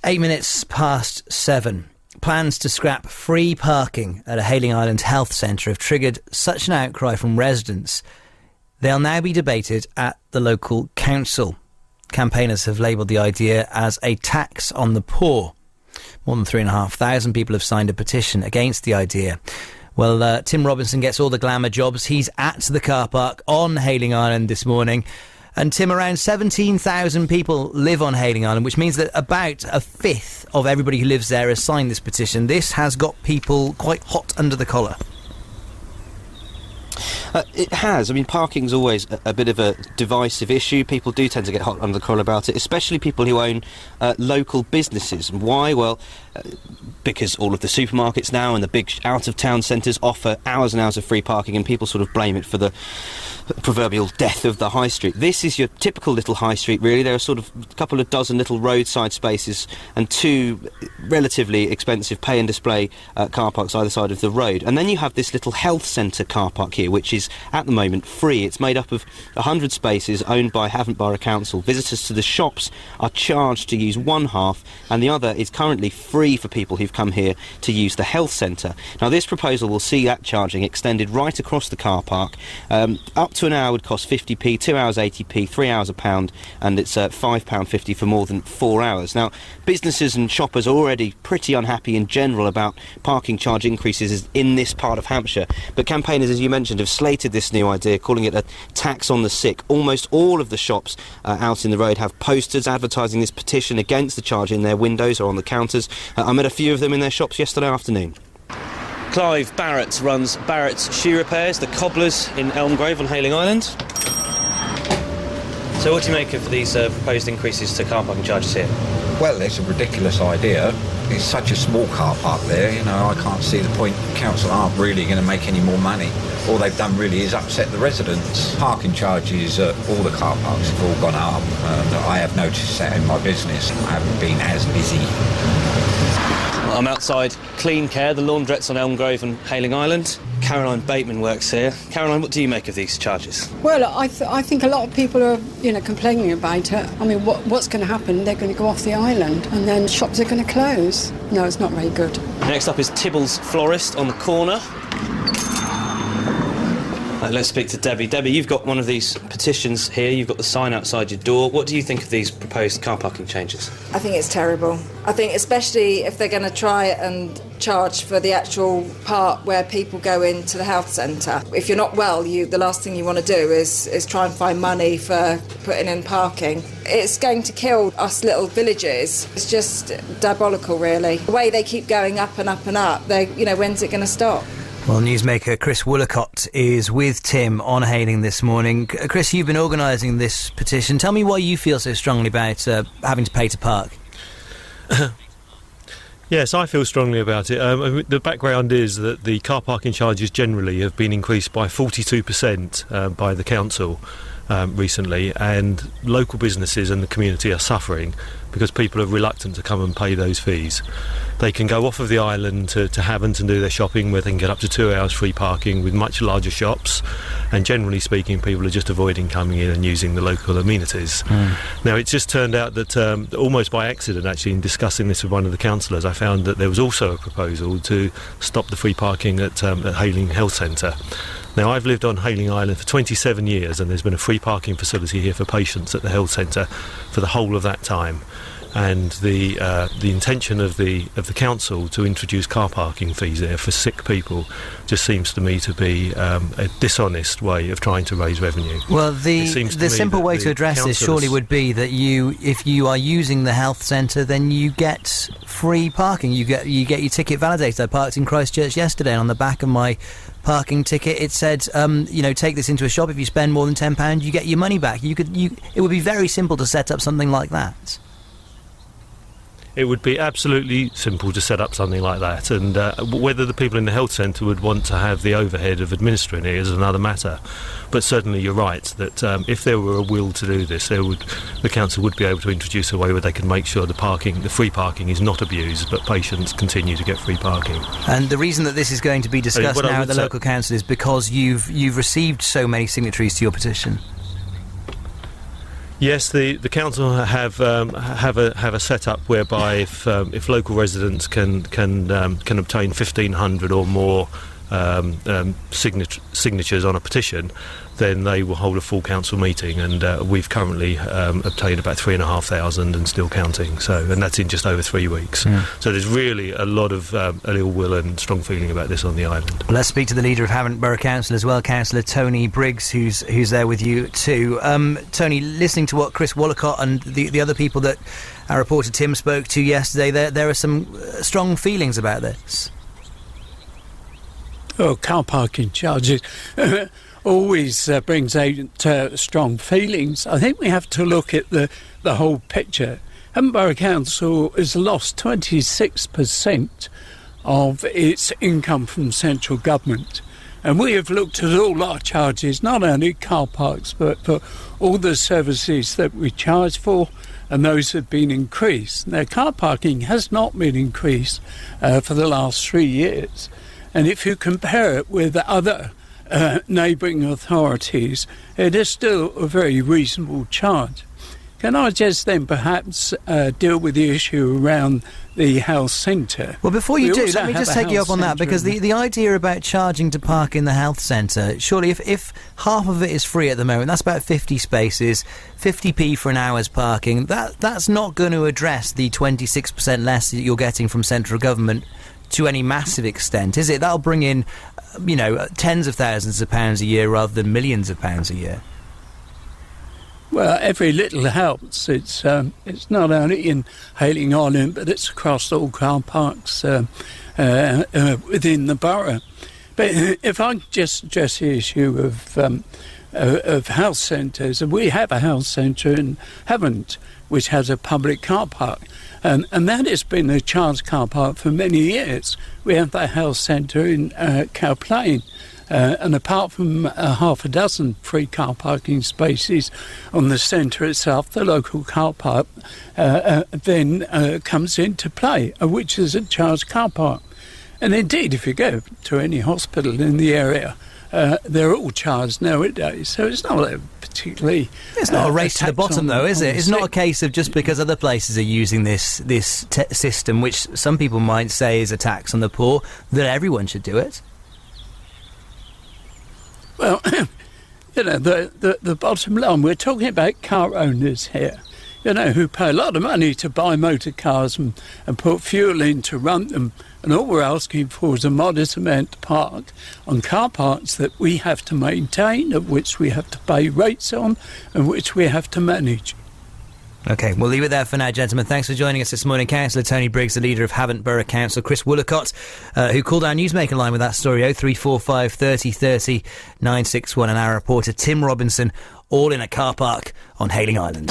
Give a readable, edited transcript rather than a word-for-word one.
7:08. Plans to scrap free parking at a Hayling Island Health Centre have triggered such an outcry from residents. They'll now be debated at the local council. Campaigners have labelled the idea as a tax on the poor. More than 3,500 people have signed a petition against the idea. Well, Tim Robinson gets all the glamour jobs. He's at the car park on Hayling Island this morning. And Tim, around 17,000 people live on Hayling Island, which means that about a fifth of everybody who lives there has signed this petition. This has got people quite hot under the collar. It has. I mean, parking's always a bit of a divisive issue. People do tend to get hot under the collar about it, especially people who own local businesses. And why? Well, because all of the supermarkets now and the big out-of-town centres offer hours and hours of free parking, and people sort of blame it for the proverbial death of the high street. This is your typical little high street, really. There are sort of a couple of dozen little roadside spaces and two relatively expensive pay and display car parks either side of the road. And then you have this little health centre car park here, which is at the moment free. It's made up of 100 spaces owned by Havant Borough Council. Visitors to the shops are charged to use one half, and the other is currently free for people who've come here to use the health centre. Now, this proposal will see that charging extended right across the car park. Up to an hour would cost 50p, 2 hours 80p, 3 hours £1, and it's £5.50 for more than 4 hours. Now, businesses and shoppers are already pretty unhappy in general about parking charge increases in this part of Hampshire, but campaigners, as you mentioned, have slated this new idea, calling it a tax on the sick. Almost all of the shops out in the road have posters advertising this petition against the charge in their windows or on the counters. I met a few of them in their shops yesterday afternoon. Clive Barrett runs Barrett's Shoe Repairs, the cobblers in Elmgrove on Hayling Island. So what do you make of these proposed increases to car parking charges here? Well, it's a ridiculous idea. It's such a small car park there, you know, I can't see the point. The council aren't really going to make any more money. All they've done really is upset the residents. Parking charges at all the car parks have all gone up. I have noticed that in my business. I haven't been as busy. I'm outside Clean Care, the laundrettes on Elmgrove and Hayling Island. Caroline Bateman works here. Caroline, what do you make of these charges? Well, I think a lot of people are, complaining about it. I mean, what's going to happen? They're going to go off the island and then shops are going to close. No, it's not very good. Next up is Tibble's Florist on the corner. Let's speak to Debbie. Debbie, you've got one of these petitions here. You've got the sign outside your door. What do you think of these proposed car parking changes? I think it's terrible. I think especially if they're going to try and charge for the actual part where people go into the health centre. If you're not well, the last thing you want to do is try and find money for putting in parking. It's going to kill us little villages. It's just diabolical, really. The way they keep going up and up and up, when's it going to stop? Well, newsmaker Chris Woolacott is with Tim on Hayling this morning. Chris, you've been organising this petition. Tell me why you feel so strongly about having to pay to park. Yes, I feel strongly about it. The background is that the car parking charges generally have been increased by 42% by the council recently, and local businesses and the community are suffering because people are reluctant to come and pay those fees. They can go off of the island to Havant and do their shopping, where they can get up to 2 hours free parking with much larger shops, and generally speaking people are just avoiding coming in and using the local amenities. Now, it's just turned out that almost by accident, actually, in discussing this with one of the councillors, I found that there was also a proposal to stop the free parking at Hayling Health Centre. Now, I've lived on Hayling Island for 27 years, and there's been a free parking facility here for patients at the health centre for the whole of that time. And the intention of the council to introduce car parking fees there for sick people just seems to me to be a dishonest way of trying to raise revenue. Well, the simple way to address this surely would be that if you are using the health centre, then you get free parking. You get your ticket validated. I parked in Christchurch yesterday, and on the back of my parking ticket it said, take this into a shop. If you spend more than £10, you get your money back. It would be very simple to set up something like that. It would be absolutely simple to set up something like that, and whether the people in the health centre would want to have the overhead of administering it is another matter. But certainly you're right that if there were a will to do this, the council would be able to introduce a way where they can make sure the free parking is not abused, but patients continue to get free parking. And the reason that this is going to be discussed now at the local council is because you've received so many signatories to your petition. Yes, the council have a setup whereby if local residents can obtain 1,500 or more signatures on a petition, then they will hold a full council meeting, and we've currently obtained about 3,500 and still counting. And that's in just over 3 weeks. So there's really a lot of ill will and strong feeling about this on the island. Well, let's speak to the leader of Havant Borough Council as well, Councillor Tony Briggs, who's there with you too. Tony, listening to what Chris Woolacott and the other people that our reporter Tim spoke to yesterday, there are some strong feelings about this. Oh, car parking charges always brings out strong feelings. I think we have to look at the whole picture. Havant Borough Council has lost 26% of its income from central government. And we have looked at all our charges, not only car parks, but for all the services that we charge for, and those have been increased. Now, car parking has not been increased for the last 3 years. And if you compare it with other neighbouring authorities, it is still a very reasonable charge. Can I just then perhaps deal with the issue around the health centre? Well, before you do, let me just take you up on that, because the idea about charging to park in the health centre, surely if half of it is free at the moment, that's about 50 spaces, 50p for an hour's parking, that's not going to address the 26% less that you're getting from central government to any massive extent, is it? That'll bring in, tens of thousands of pounds a year rather than millions of pounds a year. Well, every little helps. It's not only in Hayling Island, but it's across all car parks within the borough. But if I just address the issue of health centres, we have a health centre in Havant, which has a public car park. And that has been a charged car park for many years. We have the health centre in Cow Plain. And apart from half a dozen free car parking spaces on the centre itself, the local car park then comes into play, which is a charged car park. And indeed, if you go to any hospital in the area, they're all charged nowadays, so it's not particularly... It's not a race to the bottom, though, is it? It's not a case of just because other places are using this system, which some people might say is a tax on the poor, that everyone should do it. Well, the bottom line, we're talking about car owners here, who pay a lot of money to buy motor cars and put fuel in to run them, and all we're asking for is a modest amount to park on car parks that we have to maintain, of which we have to pay rates on, and which we have to manage. OK, we'll leave it there for now, gentlemen. Thanks for joining us this morning. Councillor Tony Briggs, the leader of Havant Borough Council, Chris Woolacott, who called our newsmaker line with that story, 0345 30 30 961, and our reporter Tim Robinson, all in a car park on Hayling Island.